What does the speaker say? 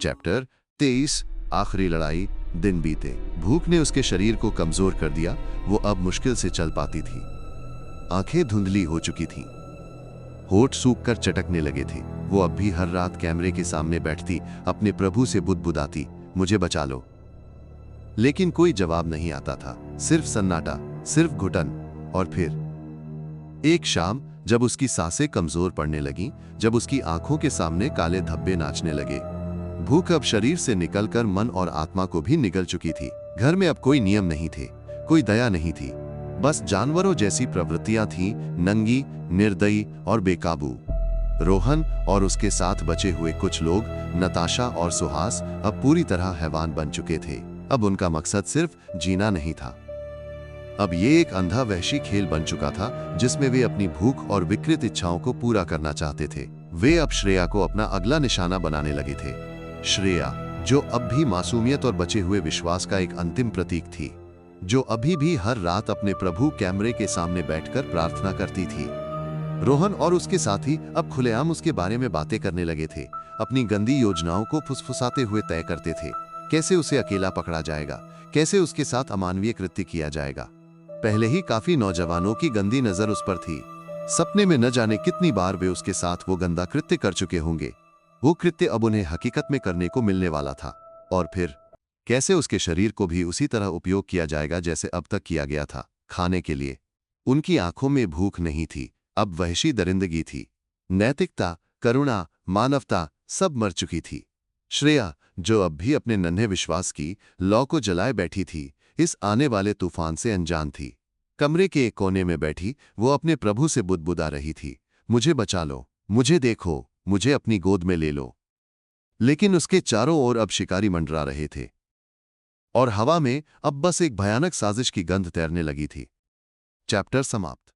Chapter 23 आखिरी लड़ाई। दिन बीते। भूख ने उसके शरीर को कमजोर कर दिया। वो अब मुश्किल से चल पाती थी। आंखें धुंधली हो चुकी थीं। होठ सूख कर चटकने लगे थे। वो अब भी हर रात कैमरे के सामने बैठती, अपने प्रभु से बुदबुदाती, मुझे बचा लो। लेकिन कोई जवाब नहीं आता था। सिर्फ सन्नाटा, सिर्फ घुटन। और फिर एक शाम जब उसकी सांसें कमजोर पड़ने लगीं, जब उसकी आंखों के सामने काले धब्बे नाचने लगे, भूख अब शरीर से निकलकर मन और आत्मा को भी निगल चुकी थी। घर में अब कोई नियम नहीं थे, कोई दया नहीं थी। बस जानवरों जैसी प्रवृत्तियां थीं, नंगी, निर्दयी और बेकाबू। रोहन और उसके साथ बचे हुए कुछ लोग, नताशा और सुहास, अब पूरी तरह हैवान बन चुके थे। अब उनका मकसद सिर्फ जीना नहीं था। अब ये एक अंधा वहशी खेल बन चुका था जिसमें वे अपनी भूख और विकृत इच्छाओं को पूरा करना चाहते थे। वे अब श्रेया को अपना अगला निशाना बनाने लगे थे। श्रेया, जो अब भी मासूमियत और बचे हुए विश्वास का एक अंतिम प्रतीक थी, जो अभी भी हर रात अपने प्रभु कैमरे के सामने बैठकर प्रार्थना करती थी। रोहन और उसके साथी अब खुलेआम उसके बारे में बातें करने लगे थे, अपनी गंदी योजनाओं को फुसफुसाते हुए तय करते थे। कैसे उसे अकेला पकड़ा जाएगा, कैसे उसके साथ अमानवीय कृत्य किया जाएगा। पहले ही काफी नौजवानों की गंदी नजर उस पर थी। सपने में न जाने कितनी बार वे उसके साथ वो गंदा कृत्य कर चुके होंगे। वो कृत्य अब उन्हें हकीकत में करने को मिलने वाला था। और फिर कैसे उसके शरीर को भी उसी तरह उपयोग किया जाएगा जैसे अब तक किया गया था, खाने के लिए। उनकी आंखों में भूख नहीं थी, अब वहशी दरिंदगी थी। नैतिकता, करुणा, मानवता सब मर चुकी थी। श्रेया, जो अब भी अपने नन्हे विश्वास की लौ को जलाए बैठी थी, इस आने वाले तूफान से अनजान थी। कमरे के एक कोने में बैठी वो अपने प्रभु से बुदबुदा रही थी, मुझे बचा लो, मुझे देखो, मुझे अपनी गोद में ले लो। लेकिन उसके चारों ओर अब शिकारी मंडरा रहे थे और हवा में अब बस एक भयानक साजिश की गंध तैरने लगी थी। चैप्टर समाप्त।